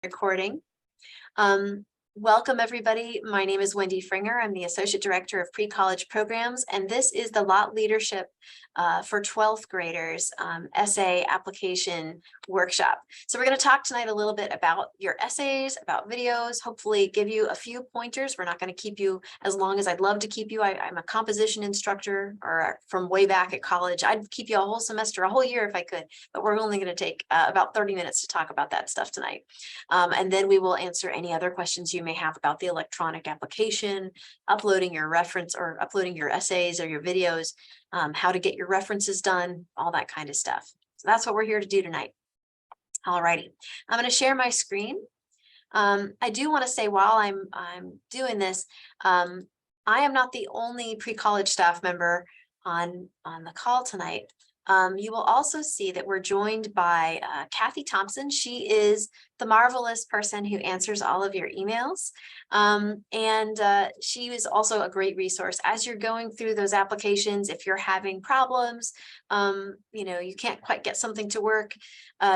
recording. Welcome everybody. My name is Wendy Fringer. I'm the Associate Director of Pre-College Programs, and this is the Lott Leadership for 12th graders essay application workshop. So we're going to talk tonight a little bit about your essays, about videos, hopefully give you a few pointers. We're not going to keep you as long as I'd love to keep you. I'm a composition instructor, or from way back at college. I'd keep you a whole semester, a whole year if I could, but we're only going to take about 30 minutes to talk about that stuff tonight. And then we will answer any other questions you may have about the electronic application, uploading your reference or uploading your essays or your videos, how to get your references done, all that kind of stuff. So that's what we're here to do tonight. All righty, I'm going to share my screen. I do want to say while I'm doing this, I am not the only pre-college staff member on the call tonight. You will also see that we're joined by Kathy Thompson. She is the marvelous person who answers all of your emails. She is also a great resource as you're going through those applications. If you're having problems, you can't quite get something to work,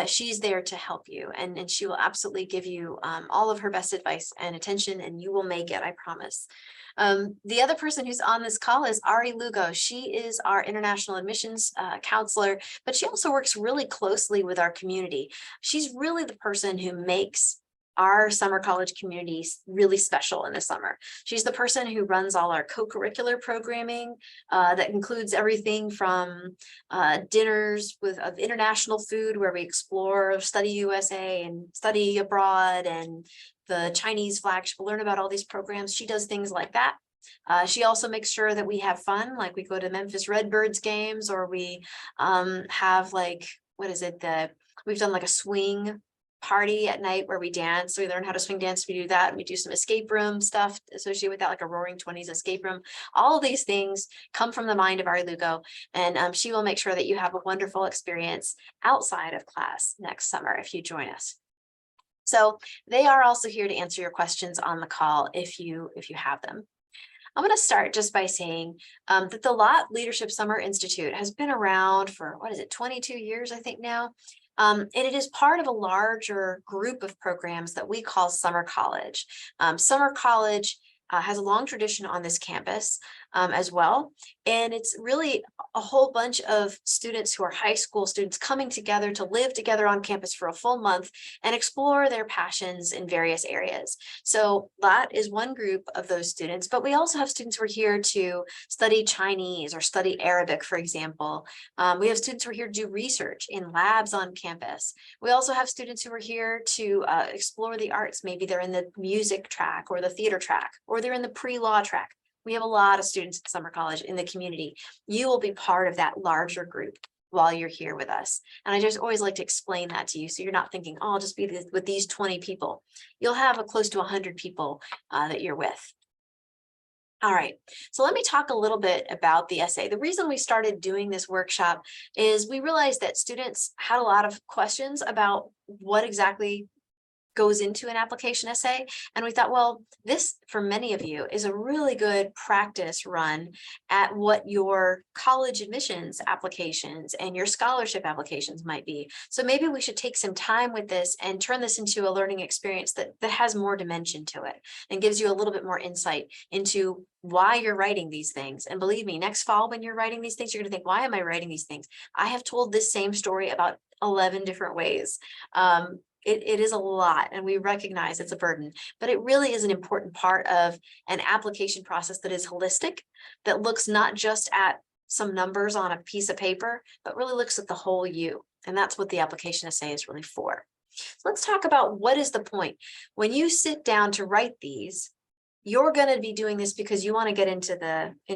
she's there to help you. And she will absolutely give you all of her best advice and attention, and you will make it, I promise. The other person who's on this call is Ari Lugo. She is our international admissions counselor, but she also works really closely with our community. She's really the person who makes our summer college community really special in the summer. She's the person who runs all our co-curricular programming that includes everything from dinners of international food, where we explore Study USA and Study Abroad and the Chinese flagship, learn about all these programs. She does things like that. She also makes sure that we have fun, like we go to Memphis Redbirds games, or we have we've done like a swing party at night where we dance. So we learn how to swing dance. We do that. And we do some escape room stuff associated with that, like a Roaring 20s escape room. All of these things come from the mind of Ari Lugo, and she will make sure that you have a wonderful experience outside of class next summer if you join us. So they are also here to answer your questions on the call if you have them. I'm going to start just by saying that the Lott Leadership Summer Institute has been around for, 22 years, I think now. And it is part of a larger group of programs that we call Summer College. Summer College has a long tradition on this campus as well. And it's really a whole bunch of students who are high school students coming together to live together on campus for a full month and explore their passions in various areas. So that is one group of those students, but we also have students who are here to study Chinese or study Arabic, for example. We have students who are here to do research in labs on campus. We also have students who are here to explore the arts. Maybe they're in the music track or the theater track, or they're in the pre-law track. We have a lot of students at Summer College in the community. You will be part of that larger group while you're here with us. And I just always like to explain that to you, so you're not thinking, oh, I'll just be with these 20 people. You'll have close to 100 people that you're with. All right, so let me talk a little bit about the essay. The reason we started doing this workshop is we realized that students had a lot of questions about what exactly goes into an application essay. And we thought, well, this for many of you is a really good practice run at what your college admissions applications and your scholarship applications might be. So maybe we should take some time with this and turn this into a learning experience that has more dimension to it and gives you a little bit more insight into why you're writing these things. And believe me, next fall when you're writing these things, you're going to think, why am I writing these things? I have told this same story about 11 different ways. It is a lot, and we recognize it's a burden, but it really is an important part of an application process that is holistic, that looks not just at some numbers on a piece of paper, but really looks at the whole you. And that's what the application essay is really for. So let's talk about what is the point. When you sit down to write these, you're going to be doing this because you want to get into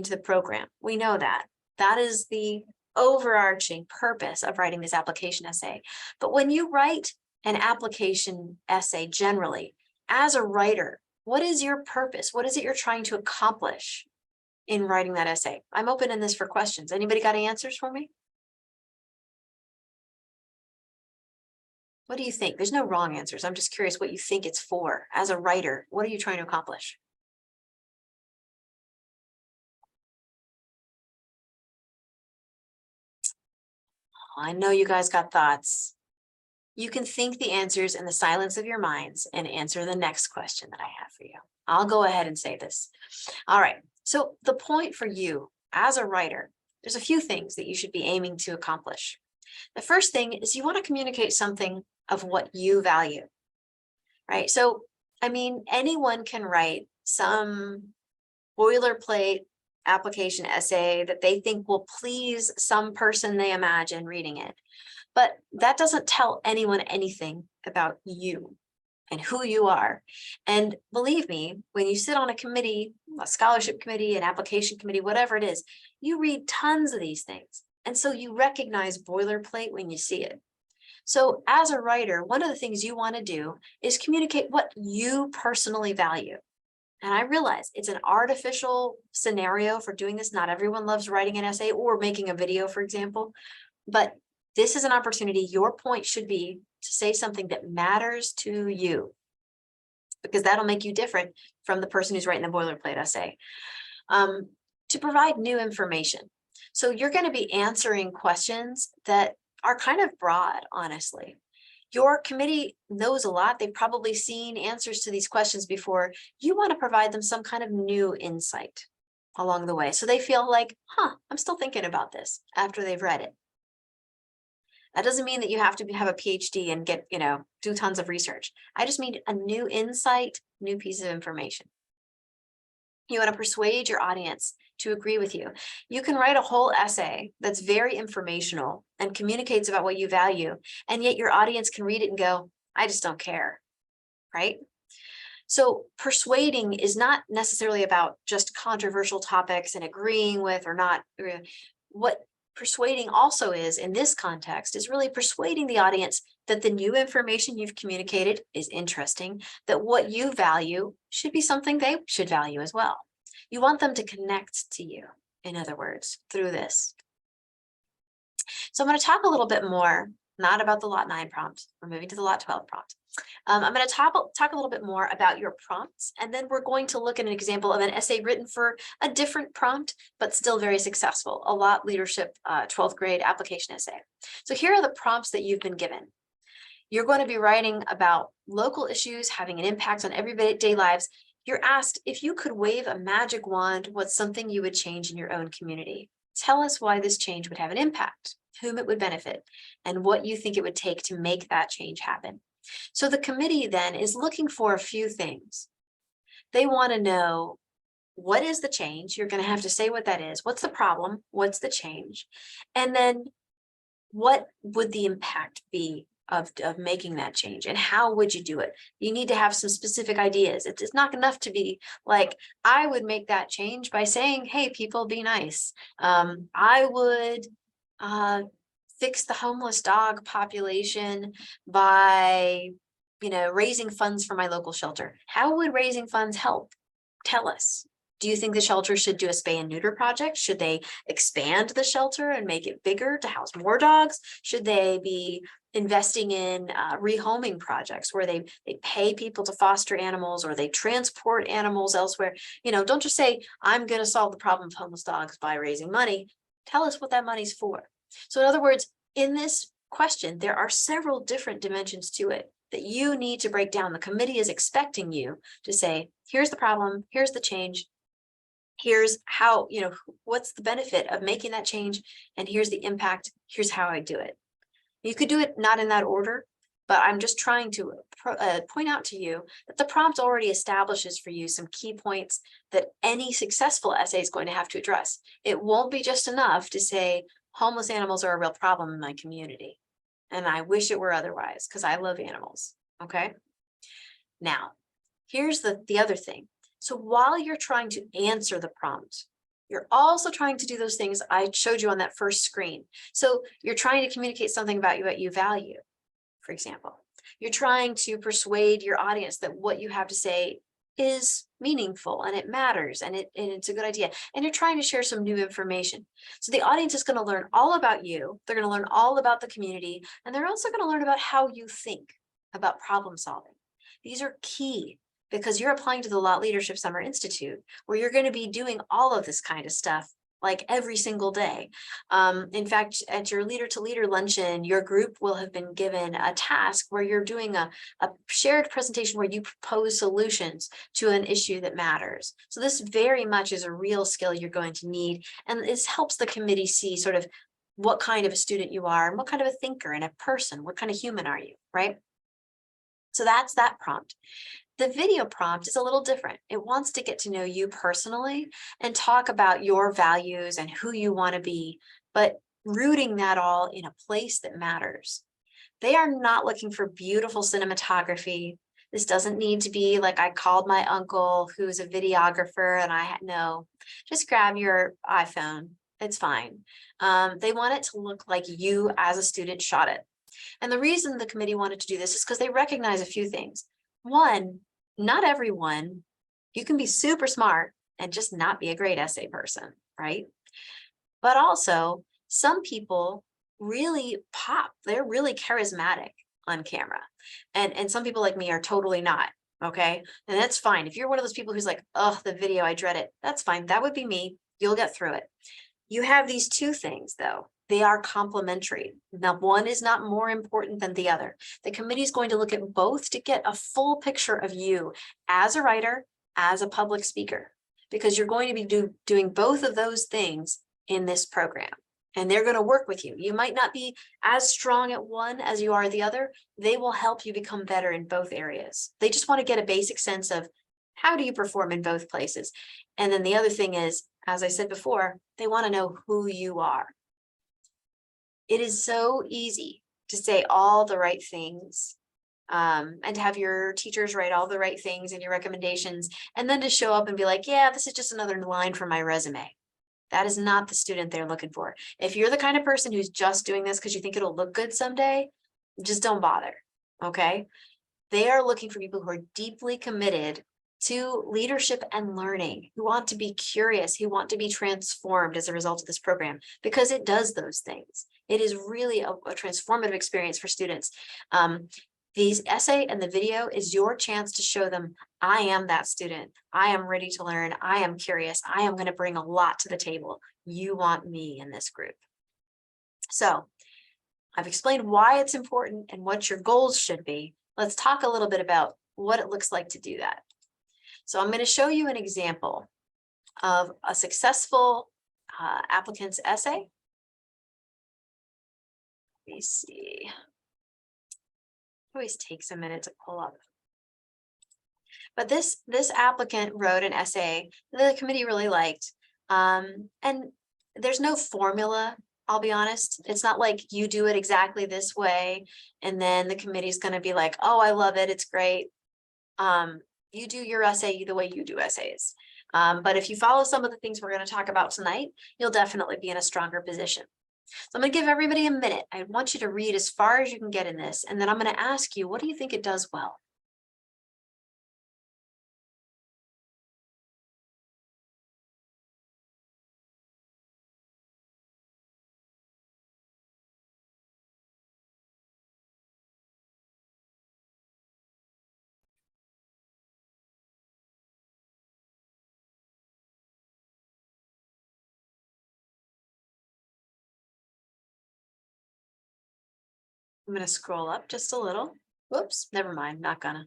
the program. We know that. That is the overarching purpose of writing this application essay. But when you write an application essay generally, as a writer, what is your purpose? What is it you're trying to accomplish in writing that essay? I'm opening this for questions. Anybody got any answers for me? What do you think? There's no wrong answers. I'm just curious what you think it's for. As a writer, what are you trying to accomplish? I know you guys got thoughts. you can think the answers in the silence of your minds and answer the next question that I have for you. I'll go ahead and say this. All right. So the point for you as a writer, there's a few things that you should be aiming to accomplish. The first thing is you want to communicate something of what you value, right? So, I mean, anyone can write some boilerplate application essay that they think will please some person they imagine reading it. But that doesn't tell anyone anything about you and who you are. And believe me, when you sit on a committee, a scholarship committee, an application committee, whatever it is, you read tons of these things. And so you recognize boilerplate when you see it. So as a writer, one of the things you want to do is communicate what you personally value. And I realize it's an artificial scenario for doing this. Not everyone loves writing an essay or making a video, for example, but this is an opportunity. Your point should be to say something that matters to you, because that'll make you different from the person who's writing the boilerplate essay. To provide new information. So you're going to be answering questions that are kind of broad, honestly. Your committee knows a lot. They've probably seen answers to these questions before. You want to provide them some kind of new insight along the way. So they feel like, I'm still thinking about this after they've read it. That doesn't mean that you have to have a PhD and get, do tons of research. I just mean a new insight, new piece of information. You want to persuade your audience to agree with you. You can write a whole essay that's very informational and communicates about what you value, and yet your audience can read it and go, I just don't care, right? So persuading is not necessarily about just controversial topics and agreeing with or not. What persuading also is, in this context, is really persuading the audience that the new information you've communicated is interesting, that what you value should be something they should value as well. You want them to connect to you, in other words, through this. So I'm going to talk a little bit more, not about the Lott 9 prompt. We're moving to the Lott 12 prompt. I'm going to talk a little bit more about your prompts, and then we're going to look at an example of an essay written for a different prompt, but still very successful, a Lott Leadership 12th grade application essay. So here are the prompts that you've been given. You're going to be writing about local issues having an impact on everyday lives. You're asked, if you could wave a magic wand, what's something you would change in your own community? Tell us why this change would have an impact, whom it would benefit, and what you think it would take to make that change happen. So the committee then is looking for a few things. They want to know, what is the change? You're going to have to say what that is. What's the problem? What's the change? And then what would the impact be of making that change, and how would you do it? You need to have some specific ideas. It's not enough to be like, I would make that change by saying, hey, people, be nice. I would fix the homeless dog population by, raising funds for my local shelter. How would raising funds help? Tell us. Do you think the shelter should do a spay and neuter project? Should they expand the shelter and make it bigger to house more dogs? Should they be investing in rehoming projects where they pay people to foster animals, or they transport animals elsewhere? Don't just say, I'm going to solve the problem of homeless dogs by raising money. Tell us what that money's for. So in other words, in this question, there are several different dimensions to it that you need to break down. The committee is expecting you to say, here's the problem, here's the change, here's how, what's the benefit of making that change, and here's the impact, here's how I do it. You could do it not in that order, but I'm just trying to point out to you that the prompt already establishes for you some key points that any successful essay is going to have to address. It won't be just enough to say, homeless animals are a real problem in my community, and I wish it were otherwise because I love animals, okay? Now, here's the other thing. So while you're trying to answer the prompt, you're also trying to do those things I showed you on that first screen. So you're trying to communicate something about what you value, for example. You're trying to persuade your audience that what you have to say is meaningful and it matters and it's a good idea. And you're trying to share some new information. So the audience is going to learn all about you. They're going to learn all about the community. And they're also going to learn about how you think about problem solving. These are key, because you're applying to the Lott Leadership Summer Institute, where you're going to be doing all of this kind of stuff like every single day. In fact, at your leader to leader luncheon, your group will have been given a task where you're doing a shared presentation where you propose solutions to an issue that matters. So this very much is a real skill you're going to need. And this helps the committee see sort of what kind of a student you are and what kind of a thinker and a person, what kind of human are you, right? So that's that prompt. The video prompt is a little different. It wants to get to know you personally and talk about your values and who you want to be, but rooting that all in a place that matters. They are not looking for beautiful cinematography. This doesn't need to be like I called my uncle who's a videographer and no, just grab your iPhone. It's fine. They want it to look like you as a student shot it. And the reason the committee wanted to do this is because they recognize a few things. One, not everyone, you can be super smart and just not be a great essay person, right? But also some people really pop, they're really charismatic on camera. And some people like me are totally not, okay? And that's fine. If you're one of those people who's like, oh, the video, I dread it, that's fine. That would be me. You'll get through it. You have these two things though. They are complementary. Now, one is not more important than the other. The committee is going to look at both to get a full picture of you as a writer, as a public speaker, because you're going to be doing both of those things in this program. And they're going to work with you. You might not be as strong at one as you are the other. They will help you become better in both areas. They just want to get a basic sense of how do you perform in both places. And then the other thing is, as I said before, they want to know who you are. It is so easy to say all the right things and to have your teachers write all the right things in your recommendations, and then to show up and be like, yeah, this is just another line from my resume. That is not the student they're looking for. If you're the kind of person who's just doing this because you think it'll look good someday, just don't bother, okay? They are looking for people who are deeply committed to leadership and learning, who want to be curious, who want to be transformed as a result of this program, because it does those things. It is really a transformative experience for students. These essay and the video is your chance to show them, I am that student. I am ready to learn. I am curious. I am going to bring a lot to the table. You want me in this group. So I've explained why it's important and what your goals should be. Let's talk a little bit about what it looks like to do that. So I'm going to show you an example of a successful applicant's essay. Let me see. It always takes a minute to pull up. But this applicant wrote an essay that the committee really liked. And there's no formula, I'll be honest. It's not like you do it exactly this way, and then the committee's going to be like, oh, I love it, it's great. You do your essay the way you do essays. But if you follow some of the things we're going to talk about tonight, you'll definitely be in a stronger position. So I'm going to give everybody a minute. I want you to read as far as you can get in this, and then I'm going to ask you, what do you think it does well? I'm going to scroll up just a little. Whoops, never mind, not gonna.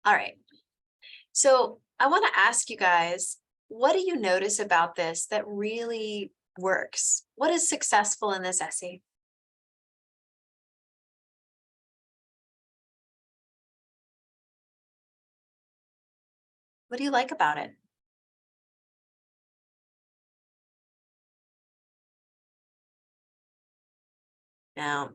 All right. So I want to ask you guys, what do you notice about this that really works? What is successful in this essay? What do you like about it? Now,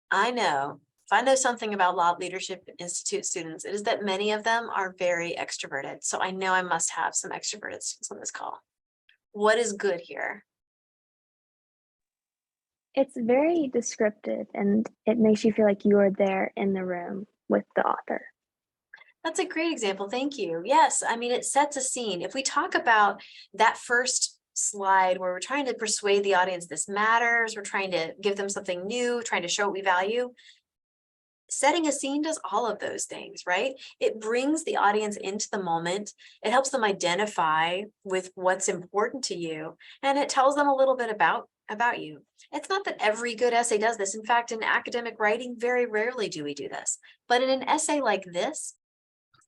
I know, if I know something about Lott Leadership Institute students, it is that many of them are very extroverted. So I know I must have some extroverted students on this call. What is good here? It's very descriptive and it makes you feel like you are there in the room with the author. That's a great example. Thank you. Yes, I mean, it sets a scene. If we talk about that first slide where we're trying to persuade the audience this matters, we're trying to give them something new, trying to show what we value, setting a scene does all of those things, right? It brings the audience into the moment. It helps them identify with what's important to you, and it tells them a little bit about you. It's not that every good essay does this. In fact, in academic writing, very rarely do we do this. But in an essay like this,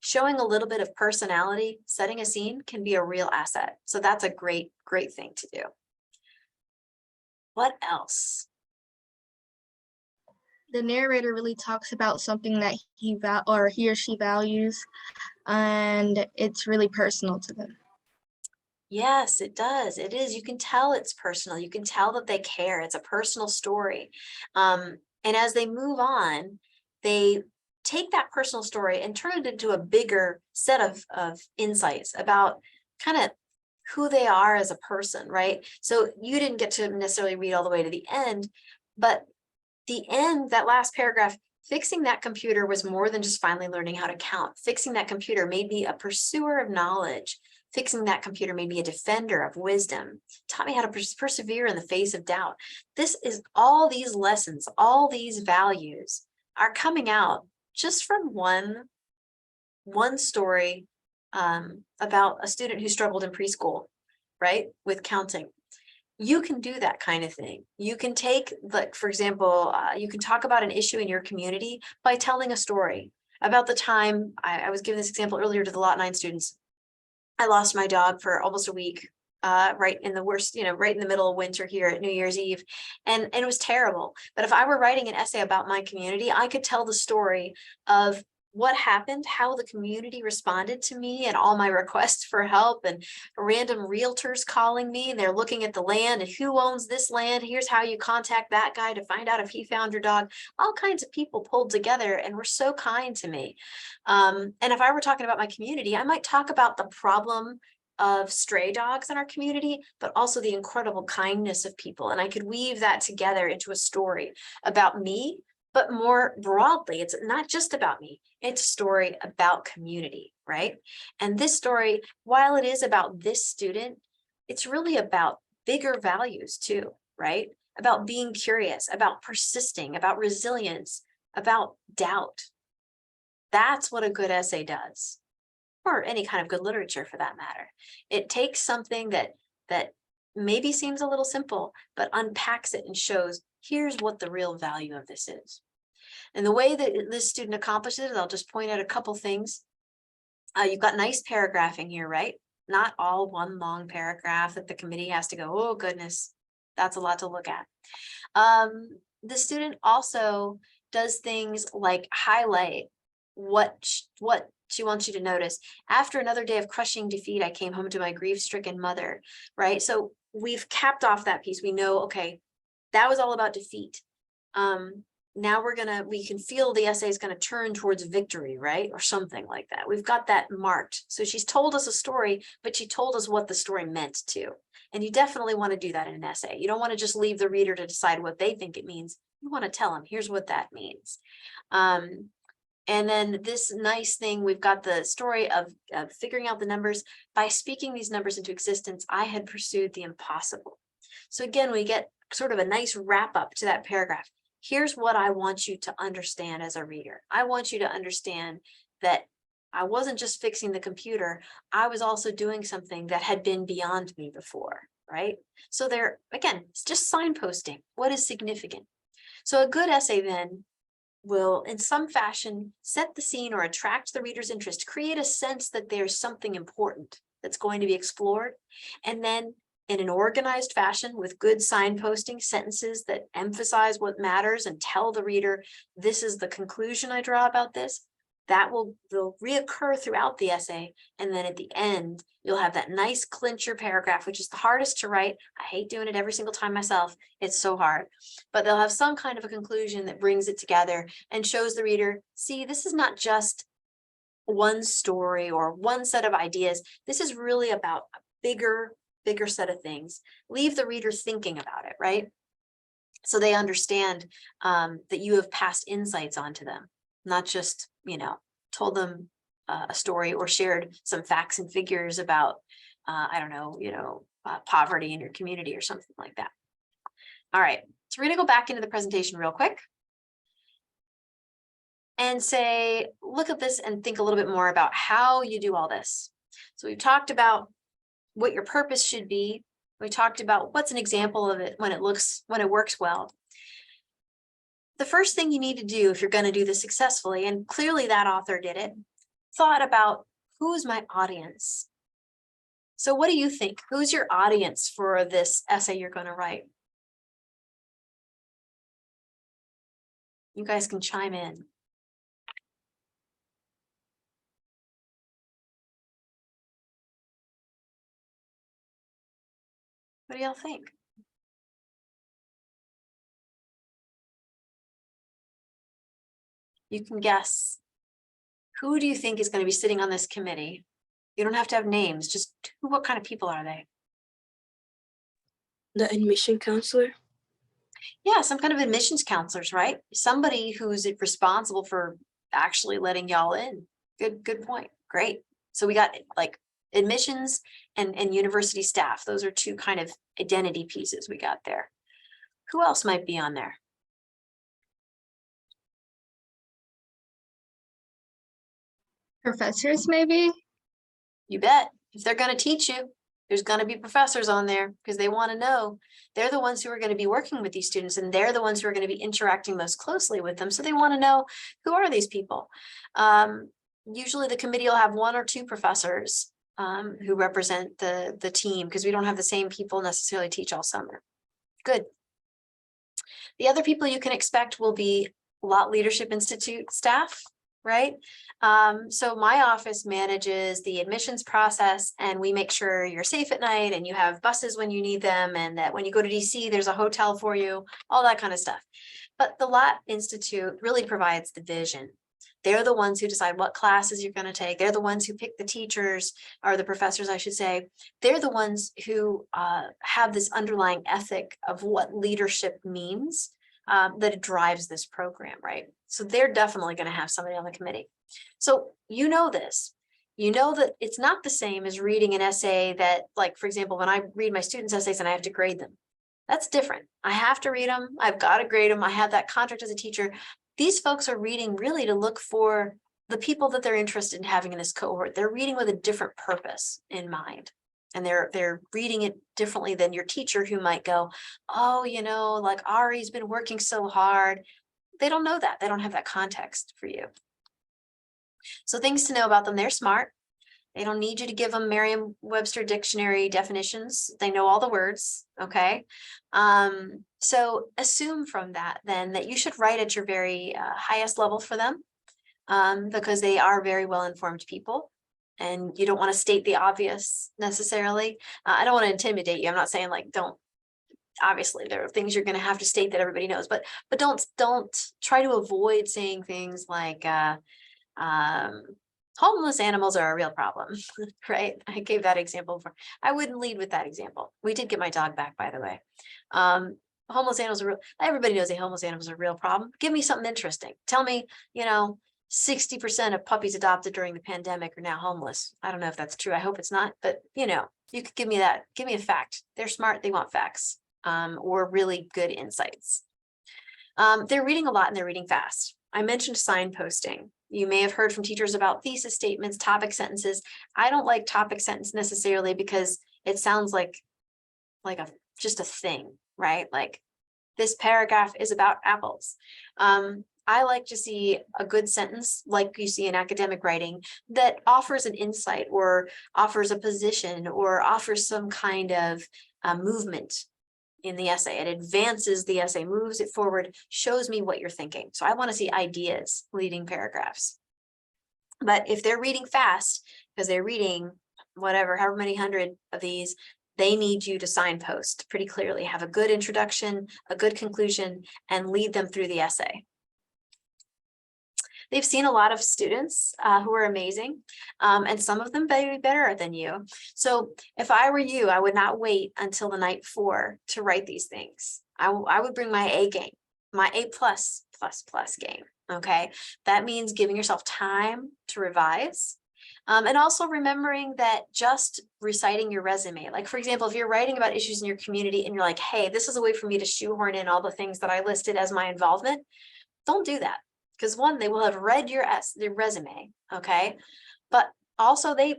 showing a little bit of personality, setting a scene can be a real asset. So that's a great, great thing to do. What else? The narrator really talks about something that he or she values, and it's really personal to them. Yes, it does. It is. You can tell it's personal. You can tell that they care. It's a personal story. And as they move on, they take that personal story and turn it into a bigger set of insights about kind of who they are as a person, right? So you didn't get to necessarily read all the way to the end, but the end, that last paragraph, fixing that computer was more than just finally learning how to count. Fixing that computer made me a pursuer of knowledge. Fixing that computer made me a defender of wisdom, taught me how to persevere in the face of doubt. This is all these lessons, all these values are coming out just from one story about a student who struggled in preschool, right, with counting. You can do that kind of thing. You can take, like, for example, you can talk about an issue in your community by telling a story about the time, I was giving this example earlier to the Lot 9 students. I lost my dog for almost a week, right in the worst, right in the middle of winter here at New Year's Eve. And it was terrible. But if I were writing an essay about my community, I could tell the story of what happened, how the community responded to me and all my requests for help, and random realtors calling me, and they're looking at the land and who owns this land. Here's how you contact that guy to find out if he found your dog. All kinds of people pulled together and were so kind to me. And if I were talking about my community, I might talk about the problem of stray dogs in our community, but also the incredible kindness of people. And I could weave that together into a story about me, but more broadly, it's not just about me, it's a story about community, right? And this story, while it is about this student, it's really about bigger values too, right? About being curious, about persisting, about resilience, about doubt. That's what a good essay does, or any kind of good literature for that matter. It takes something that maybe seems a little simple, but unpacks it and shows, here's what the real value of this is. And the way that this student accomplishes it, I'll just point out a couple things. You've got nice paragraphing here, right? Not all one long paragraph that the committee has to go, oh goodness, that's a lot to look at. The student also does things like highlight what she wants you to notice. After another day of crushing defeat, I came home to my grief-stricken mother, right? So we've capped off that piece. We know, okay, that was all about defeat. Now we can feel the essay is going to turn towards victory, right? Or something like that. We've got that marked. So she's told us a story, but she told us what the story meant too. And you definitely want to do that in an essay. You don't want to just leave the reader to decide what they think it means. You want to tell them, here's what that means. And then this nice thing, we've got the story of figuring out the numbers. By speaking these numbers into existence, I had pursued the impossible. So again, we get sort of a nice wrap up to that paragraph. Here's what I want you to understand as a reader. I want you to understand that I wasn't just fixing the computer. I was also doing something that had been beyond me before, right? So there, again, it's just signposting. What is significant? So a good essay then will, in some fashion, set the scene or attract the reader's interest, create a sense that there's something important that's going to be explored, and then in an organized fashion with good signposting, sentences that emphasize what matters and tell the reader, this is the conclusion I draw about this, that will reoccur throughout the essay. And then at the end, you'll have that nice clincher paragraph, which is the hardest to write. I hate doing it every single time myself. It's so hard, but they'll have some kind of a conclusion that brings it together and shows the reader, see, this is not just one story or one set of ideas. This is really about a bigger set of things. Leave the reader thinking about it, right? So they understand that you have passed insights onto them, not just, told them a story or shared some facts and figures about, I don't know, poverty in your community or something like that. All right, so we're going to go back into the presentation real quick and say, look at this and think a little bit more about how you do all this. So we've talked about what your purpose should be. We talked about what's an example of it when it works well. The first thing you need to do if you're going to do this successfully, and clearly that author did it, thought about who's my audience. So what do you think? Who's your audience for this essay you're going to write? You guys can chime in. What do y'all think? You can guess. Who do you think is going to be sitting on this committee? You don't have to have names, just what kind of people are they? The admission counselor? Yeah, some kind of admissions counselors, right? Somebody who's responsible for actually letting y'all in. Good point. Great. So we got like admissions and university staff. Those are two kind of identity pieces we got there. Who else might be on there? Professors, maybe? You bet. If they're going to teach you, there's going to be professors on there because they want to know. They're the ones who are going to be working with these students, and they're the ones who are going to be interacting most closely with them. So they want to know, who are these people? Usually the committee will have one or two professors who represent the team, because we don't have the same people necessarily teach all summer. Good. The other people you can expect will be Lott Leadership Institute staff, right? So my office manages the admissions process, and we make sure you're safe at night and you have buses when you need them, and that when you go to DC, there's a hotel for you, all that kind of stuff. But the Lott Institute really provides the vision. They're the ones who decide what classes you're going to take. They're the ones who pick the teachers, or the professors, I should say. They're the ones who have this underlying ethic of what leadership means, that it drives this program, right? So they're definitely going to have somebody on the committee. So you know this. You know that it's not the same as reading an essay that, like, for example, when I read my students' essays and I have to grade them. That's different. I have to read them. I've got to grade them. I have that contract as a teacher. These folks are reading really to look for the people that they're interested in having in this cohort. They're reading with a different purpose in mind. And they're reading it differently than your teacher, who might go, oh, like Ari's been working so hard. They don't know that. They don't have that context for you. So things to know about them: they're smart. They don't need you to give them Merriam-Webster dictionary definitions. They know all the words, okay? So assume from that then that you should write at your very highest level for them, because they are very well-informed people. And you don't want to state the obvious necessarily. I don't want to intimidate you. I'm not saying like, don't. Obviously, there are things you're going to have to state that everybody knows, but don't try to avoid saying things like homeless animals are a real problem, right? I gave that example before. I wouldn't lead with that example. We did get my dog back, by the way. Homeless animals are real. Everybody knows that homeless animals are a real problem. Give me something interesting. Tell me, 60% of puppies adopted during the pandemic are now homeless. I don't know if that's true. I hope it's not, but you could give me that. Give me a fact. They're smart. They want facts, or really good insights. They're reading a lot and they're reading fast. I mentioned signposting. You may have heard from teachers about thesis statements, topic sentences. I don't like topic sentence necessarily because it sounds like just a thing, right? Like, this paragraph is about apples. I like to see a good sentence, like you see in academic writing, that offers an insight or offers a position or offers some kind of movement in the essay. It advances the essay, moves it forward, shows me what you're thinking. So I want to see ideas leading paragraphs. But if they're reading fast, because they're reading however many hundred of these, they need you to signpost pretty clearly, have a good introduction, a good conclusion, and lead them through the essay. They've seen a lot of students who are amazing, and some of them may be better than you. So if I were you, I would not wait until the night before to write these things. I would bring my A game, my A plus game. Okay, that means giving yourself time to revise. And also remembering that just reciting your resume, like for example, if you're writing about issues in your community and you're like, hey, this is a way for me to shoehorn in all the things that I listed as my involvement, don't do that. Because one, they will have read your resume, okay? But also they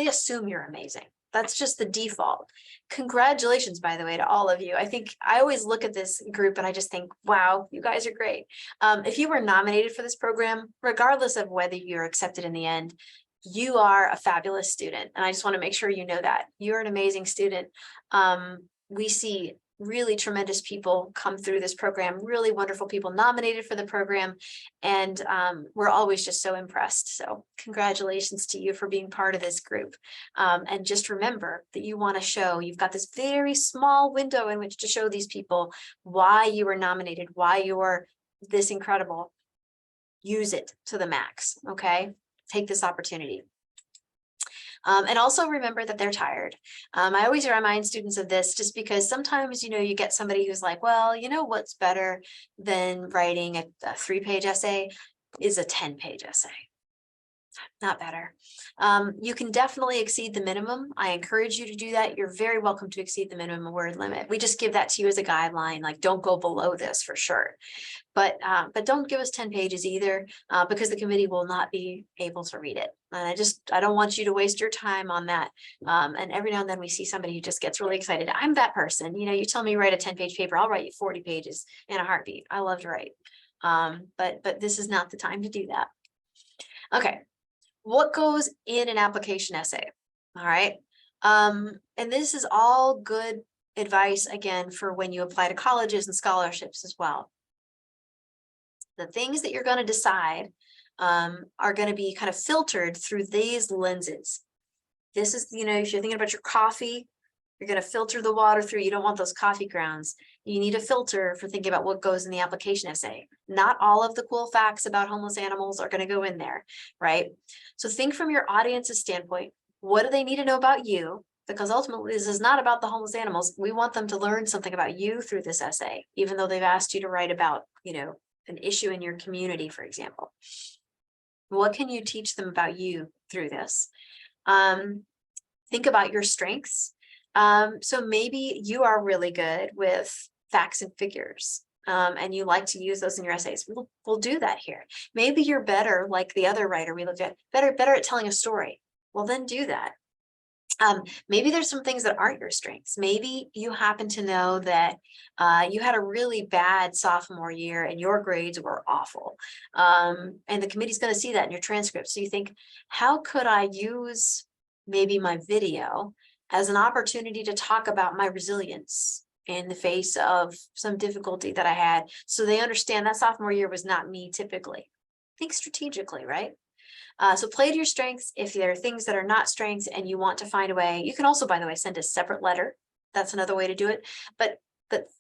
assume you're amazing. That's just the default. Congratulations, by the way, to all of you. I think I always look at this group and I just think, wow, you guys are great. If you were nominated for this program, regardless of whether you're accepted in the end, you are a fabulous student. And I just want to make sure you know that. You're an amazing student. We see really tremendous people come through this program, really wonderful people nominated for the program. And we're always just so impressed. So congratulations to you for being part of this group. And just remember that you want to show, you've got this very small window in which to show these people why you were nominated, why you're this incredible. Use it to the max, okay? Take this opportunity. And also remember that they're tired. I always remind students of this just because sometimes, you get somebody who's like, well, what's better than writing a 3-page essay is a 10-page essay. Not better. You can definitely exceed the minimum. I encourage you to do that. You're very welcome to exceed the minimum word limit. We just give that to you as a guideline, like don't go below this for sure. But don't give us 10 pages either, because the committee will not be able to read it. And I don't want you to waste your time on that. And every now and then we see somebody who just gets really excited. I'm that person. You tell me write a 10-page paper, I'll write you 40 pages in a heartbeat. I love to write. But this is not the time to do that. Okay. What goes in an application essay? All right. And this is all good advice, again, for when you apply to colleges and scholarships as well. The things that you're going to decide are going to be kind of filtered through these lenses. This is, if you're thinking about your coffee, you're going to filter the water through. You don't want those coffee grounds. You need a filter for thinking about what goes in the application essay. Not all of the cool facts about homeless animals are going to go in there, right? So think from your audience's standpoint. What do they need to know about you? Because ultimately, this is not about the homeless animals. We want them to learn something about you through this essay, even though they've asked you to write about, an issue in your community, for example. What can you teach them about you through this? Think about your strengths. So maybe you are really good with facts and figures, and you like to use those in your essays. We'll do that here. Maybe you're better, like the other writer we looked at, better at telling a story. Well, then do that. Maybe there's some things that aren't your strengths. Maybe you happen to know that you had a really bad sophomore year and your grades were awful. And the committee's going to see that in your transcript. So you think, how could I use maybe my video as an opportunity to talk about my resilience in the face of some difficulty that I had, so they understand that sophomore year was not me typically. Think strategically, right? So play to your strengths. If there are things that are not strengths and you want to find a way, you can also, by the way, send a separate letter. That's another way to do it. But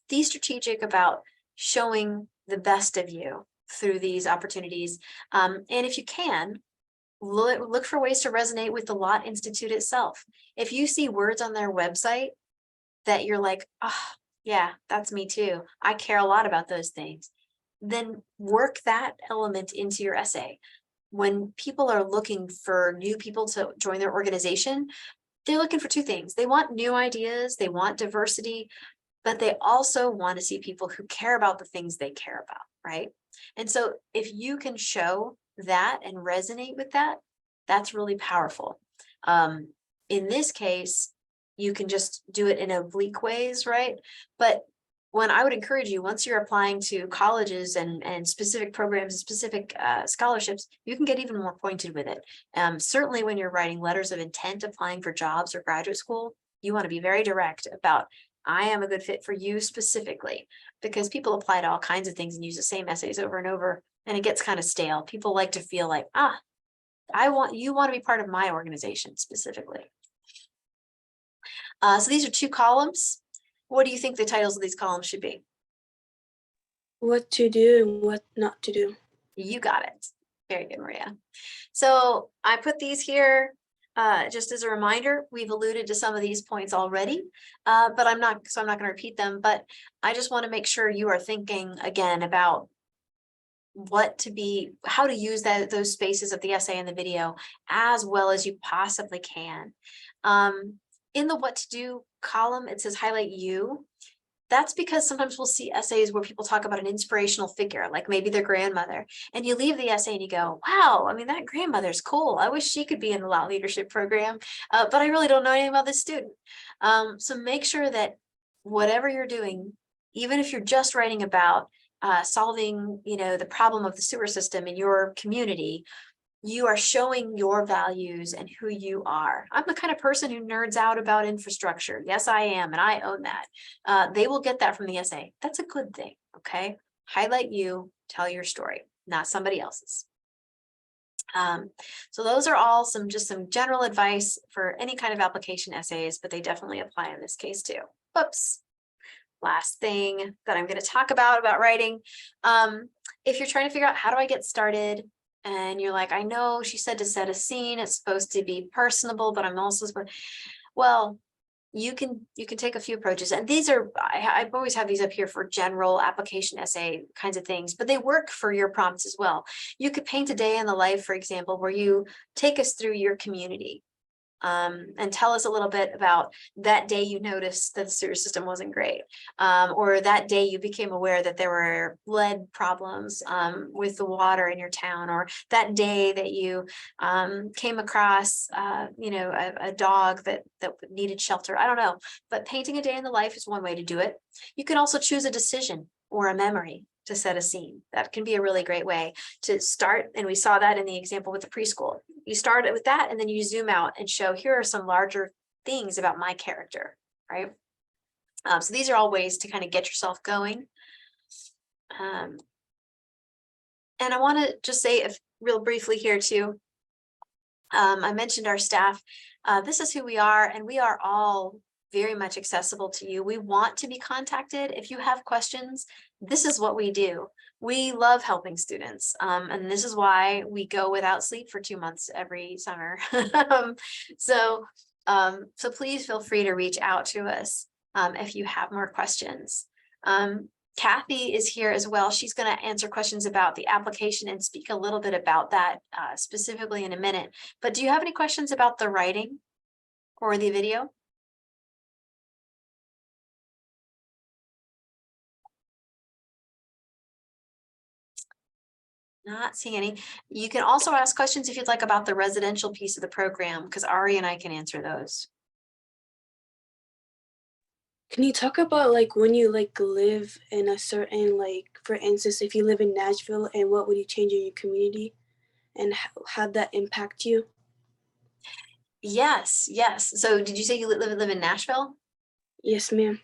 be strategic about showing the best of you through these opportunities. And if you can, look for ways to resonate with the Lott Institute itself. If you see words on their website that you're like, oh, yeah, that's me too. I care a lot about those things. Then work that element into your essay. When people are looking for new people to join their organization, they're looking for two things. They want new ideas, they want diversity, but they also want to see people who care about the things they care about, right? And so if you can show that and resonate with that, that's really powerful. In this case, you can just do it in oblique ways, right? But when I would encourage you, once you're applying to colleges and specific programs and specific scholarships, you can get even more pointed with it. Certainly when you're writing letters of intent, applying for jobs or graduate school, you want to be very direct about, I am a good fit for you specifically, because people apply to all kinds of things and use the same essays over and over, and it gets kind of stale. People like to feel like, you want to be part of my organization specifically. So these are two columns. What do you think the titles of these columns should be? What to do and what not to do. You got it. Very good, Maria. So I put these here just as a reminder. We've alluded to some of these points already, but I'm not going to repeat them. But I just want to make sure you are thinking again about how to use those spaces of the essay and the video as well as you possibly can. In the what to do column, it says highlight you. That's because sometimes we'll see essays where people talk about an inspirational figure, like maybe their grandmother, and you leave the essay and you go, wow, I mean, that grandmother's cool. I wish she could be in the Lott Leadership program, but I really don't know anything about this student. So make sure that whatever you're doing, even if you're just writing about solving, the problem of the sewer system in your community, you are showing your values and who you are. I'm the kind of person who nerds out about infrastructure. Yes, I am, and I own that. They will get that from the essay. That's a good thing, okay? Highlight you, tell your story, not somebody else's. So those are all just some general advice for any kind of application essays, but they definitely apply in this case too. Whoops. Last thing that I'm going to talk about writing. If you're trying to figure out how do I get started, and you're like, I know she said to set a scene, it's supposed to be personable, but I'm also well, you can take a few approaches, and these are I always have these up here for general application essay kinds of things, but they work for your prompts as well. You could paint a day in the life, for example, where you take us through your community. And tell us a little bit about that day you noticed that the sewer system wasn't great, or that day you became aware that there were lead problems with the water in your town, or that day that you came across, a dog that needed shelter. I don't know, but painting a day in the life is one way to do it. You can also choose a decision or a memory to set a scene. That can be a really great way to start. And we saw that in the example with the preschool. You start with that, and then you zoom out and show, here are some larger things about my character, right? So these are all ways to kind of get yourself going. And I want to just say real briefly here too, I mentioned our staff. This is who we are, and we are all very much accessible to you. We want to be contacted. If you have questions, this is what we do. We love helping students. And this is why we go without sleep for 2 months every summer. So please feel free to reach out to us if you have more questions. Kathy is here as well. She's going to answer questions about the application and speak a little bit about that specifically in a minute. But do you have any questions about the writing or the video? Not seeing any. You can also ask questions if you'd like about the residential piece of the program, because Ari and I can answer those. Can you talk about like when you like live in a certain, like for instance, if you live in Nashville, and what would you change in your community, and how'd that impact you? Yes. So did you say you live in Nashville? Yes, ma'am.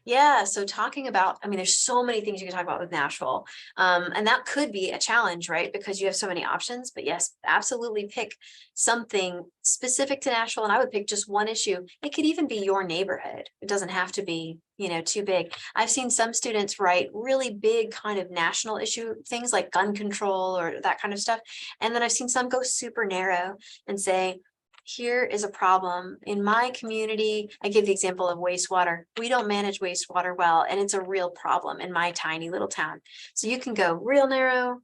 Yeah, so talking about, there's so many things you can talk about with Nashville. And that could be a challenge, right? Because you have so many options. But yes, absolutely pick something specific to Nashville. And I would pick just one issue. It could even be your neighborhood. It doesn't have to be, too big. I've seen some students write really big kind of national issue things like gun control or that kind of stuff. And then I've seen some go super narrow and say, here is a problem in my community. I give the example of wastewater. We don't manage wastewater well, and it's a real problem in my tiny little town. So you can go real narrow.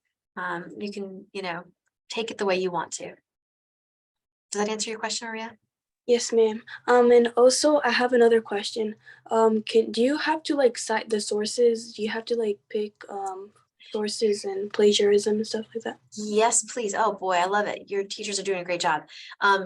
You can, take it the way you want to. Does that answer your question, Maria? Yes, ma'am. And also I have another question. Do you have to like cite the sources? Do you have to like pick sources and plagiarism and stuff like that? Yes, please. Oh boy, I love it. Your teachers are doing a great job.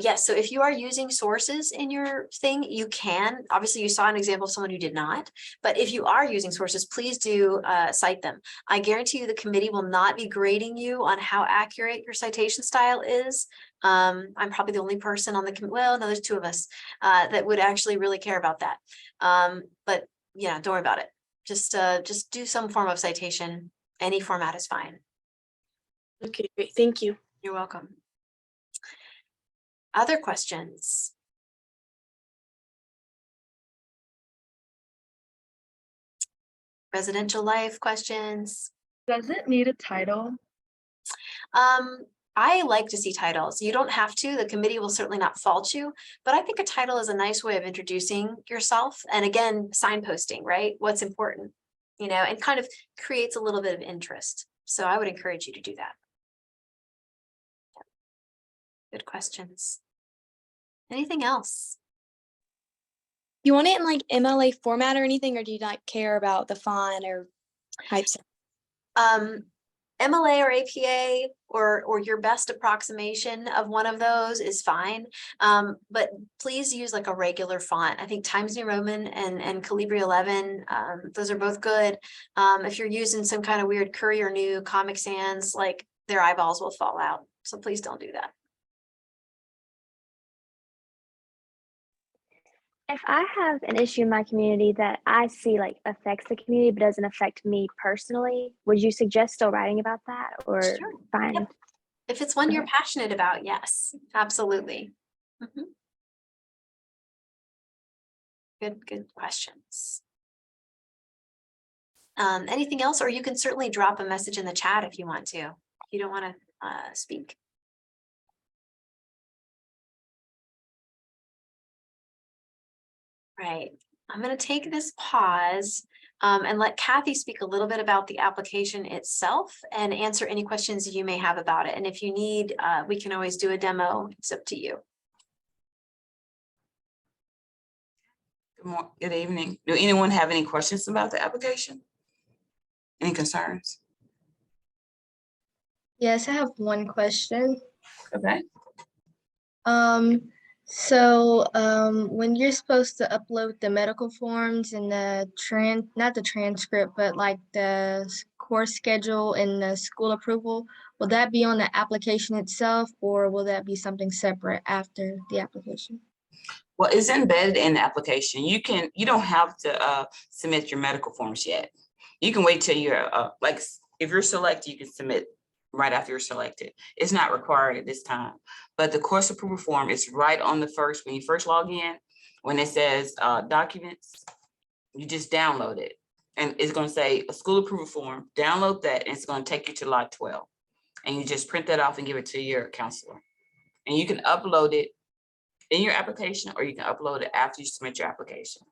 Yes, so if you are using sources in your thing, you can. Obviously, you saw an example of someone who did not, but if you are using sources, please do cite them. I guarantee you the committee will not be grading you on how accurate your citation style is. I'm probably the only person on the committee. Well, no, there's 2 of us that would actually really care about that. But yeah, don't worry about it. Just do some form of citation. Any format is fine. Okay, great. Thank you. You're welcome. Other questions? Residential life questions? Does it need a title? I like to see titles. You don't have to, the committee will certainly not fault you, but I think a title is a nice way of introducing yourself. And again, signposting, right? What's important, and kind of creates a little bit of interest. So I would encourage you to do that. Good questions. Anything else? You want it in like MLA format or anything, or do you not care about the font or types? MLA or APA or your best approximation of one of those is fine. But please use like a regular font. I think Times New Roman and Calibri 11, those are both good. If you're using some kind of weird Courier New, Comic Sans, like their eyeballs will fall out. So please don't do that. If I have an issue in my community that I see like affects the community but doesn't affect me personally, would you suggest still writing about that or Sure. fine? Yep. If it's one you're Okay. passionate about, yes, absolutely. Good questions. Anything else? Or you can certainly drop a message in the chat if you want to. If you don't want to speak. Right. I'm going to take this pause and let Kathy speak a little bit about the application itself and answer any questions you may have about it. And if you need, we can always do a demo. It's up to you. Good evening. Do anyone have any questions about the application? Any concerns? Yes, I have one question. Okay. When you're supposed to upload the medical forms and not the transcript, but like the course schedule and the school approval, will that be on the application itself, or will that be something separate after the application? Well, it's embedded in the application. You don't have to submit your medical forms yet. You can wait till you're like, if you're selected, you can submit right after you're selected. It's not required at this time, but the course approval form is right on when you first log in, when it says documents, you just download it. And it's going to say a school approval form, download that, and it's going to take you to Lot 12. And you just print that off and give it to your counselor. And you can upload it in your application, or you can upload it after you submit your application.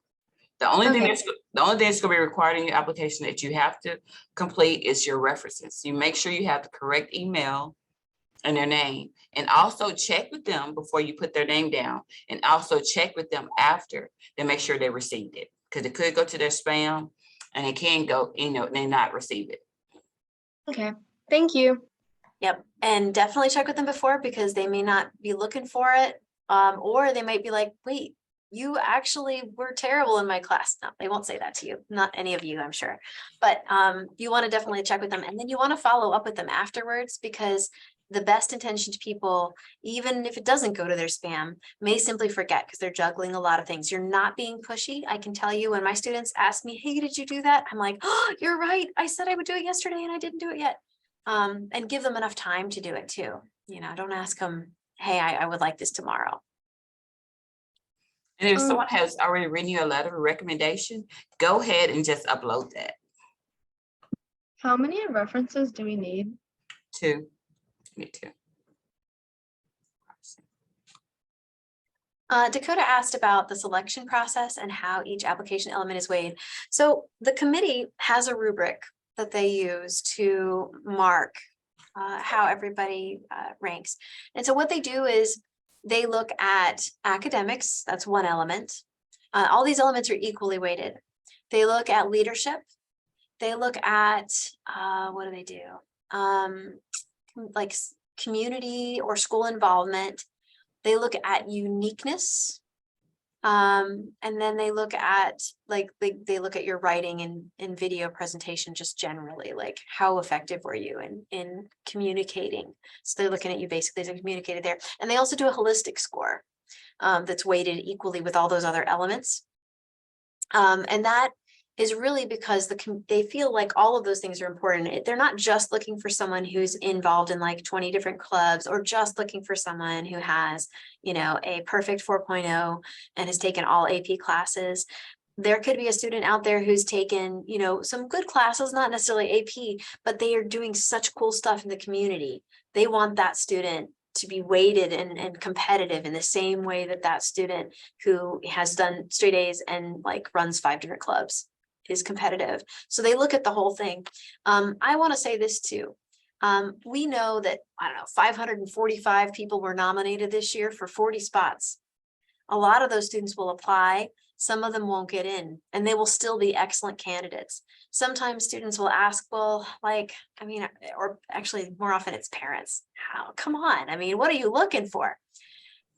The only thing that's going to be required in your application that you have to complete is your references. You make sure you have the correct email and their name, and also check with them before you put their name down, and also check with them after to make sure they received it, because it could go to their spam and it can go, they not receive it. Okay, thank you. Yep. And definitely check with them before, because they may not be looking for it. Or they might be like, wait, you actually were terrible in my class. No, they won't say that to you. Not any of you, I'm sure. But you want to definitely check with them, and then you want to follow up with them afterwards, because the best intentioned people, even if it doesn't go to their spam, may simply forget because they're juggling a lot of things. You're not being pushy. I can tell you, when my students ask me, hey, did you do that? I'm like, oh, you're right. I said I would do it yesterday and I didn't do it yet. And give them enough time to do it too. Don't ask them, hey, I would like this tomorrow. And if someone has already written you a letter of recommendation, go ahead and just upload that. How many references do we need? 2. Me too. Dakota asked about the selection process and how each application element is weighed. So the committee has a rubric that they use to mark how everybody ranks. And so what they do is they look at academics, that's one element. All these elements are equally weighted. They look at leadership. They look at, what do they do? Like community or school involvement. They look at uniqueness. And then they look at they look at your writing and video presentation, just generally, like how effective were you in communicating. So they're looking at you basically as a communicator there. And they also do a holistic score that's weighted equally with all those other elements. And that is really because they feel like all of those things are important. They're not just looking for someone who's involved in like 20 different clubs, or just looking for someone who has, a perfect 4.0 and has taken all AP classes. there could be a student out there who's taken, you know, some good classes, not necessarily AP, but they are doing such cool stuff in the community. They want that student to be weighted and competitive in the same way that that student who has done straight A's and like runs 5 different clubs is competitive. So they look at the whole thing. I want to say this too. We know that, I don't know, 545 people were nominated this year for 40 spots. A lot of those students will apply. Some of them won't get in, and they will still be excellent candidates. Sometimes students will ask, well, like, I mean, or actually more often it's parents. How, come on. I mean, what are you looking for?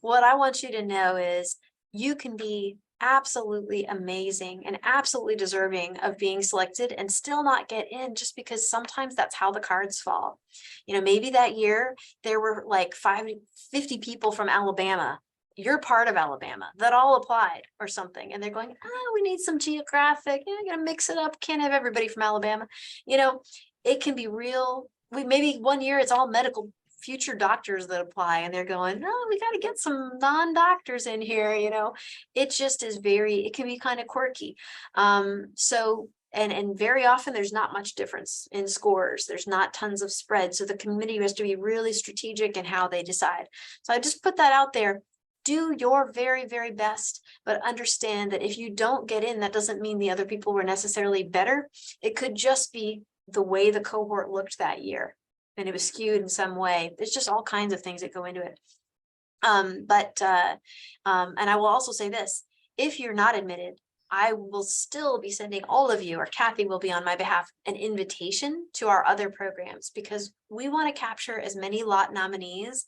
What I want you to know is you can be absolutely amazing and absolutely deserving of being selected and still not get in, just because sometimes that's how the cards fall. You know, maybe that year there were like 50 people from Alabama. You're part of Alabama that all applied or something. And they're going, oh, we need some geographic, you know, gotta mix it up. Can't have everybody from Alabama. You know, it can be real. Maybe one year it's all medical future doctors that apply, and they're going, no, we got to get some non-doctors in here. You know, it just is it can be kind of quirky. So, and very often there's not much difference in scores. There's not tons of spread. So the committee has to be really strategic in how they decide. So I just put that out there. Do your very, very best, but understand that if you don't get in, that doesn't mean the other people were necessarily better. It could just be the way the cohort looked that year, and it was skewed in some way. There's just all kinds of things that go into it. And I will also say this, if you're not admitted, I will still be sending all of you, or Kathy will be on my behalf, an invitation to our other programs, because we want to capture as many Lott nominees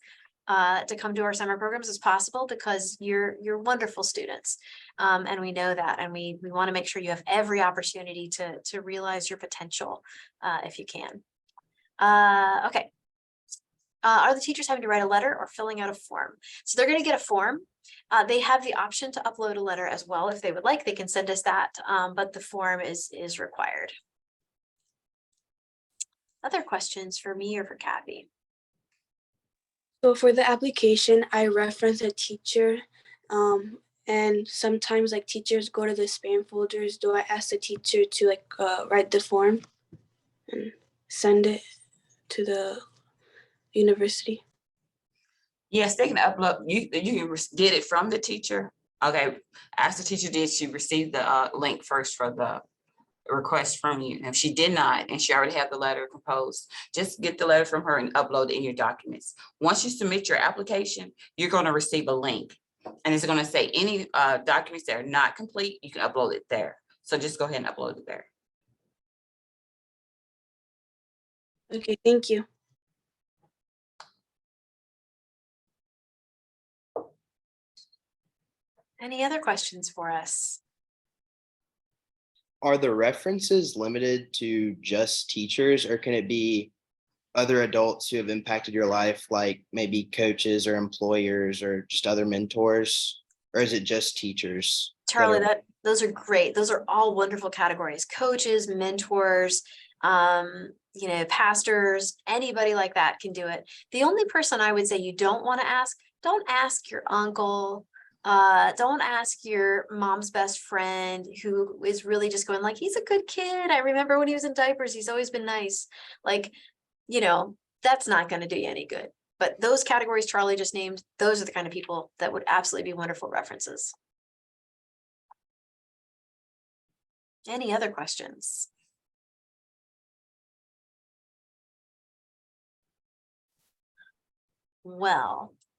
to come to our summer programs as possible, because you're wonderful students. And we know that, and we want to make sure you have every opportunity to realize your potential if you can. Okay. Are the teachers having to write a letter or filling out a form? So they're going to get a form. They have the option to upload a letter as well. If they would like, they can send us that, but the form is required. Other questions for me or for Kathy? So for the application, I reference a teacher, and sometimes like teachers go to the spam folders. Do I ask the teacher to like write the form and send it to the university? Yes, they can upload, you can get it from the teacher. Okay, ask the teacher, did she receive the link first for the request from you? And if she did not, and she already had the letter composed, just get the letter from her and upload it in your documents. Once you submit your application, you're going to receive a link, and it's going to say any documents that are not complete, you can upload it there. So just go ahead and upload it there. Okay, thank you. Any other questions for us? Are the references limited to just teachers, or can it be other adults who have impacted your life, like maybe coaches or employers or just other mentors? Or is it just teachers? Charlie, those are great. Those are all wonderful categories. Coaches, mentors, you know, pastors, anybody like that can do it. The only person I would say you don't want to ask, don't ask your uncle. Don't ask your mom's best friend who is really just going like, he's a good kid. I remember when he was in diapers, he's always been nice. Like, you know, that's not going to do you any good. But those categories Charlie just named, those are the kind of people that would absolutely be wonderful references. Any other questions? Well,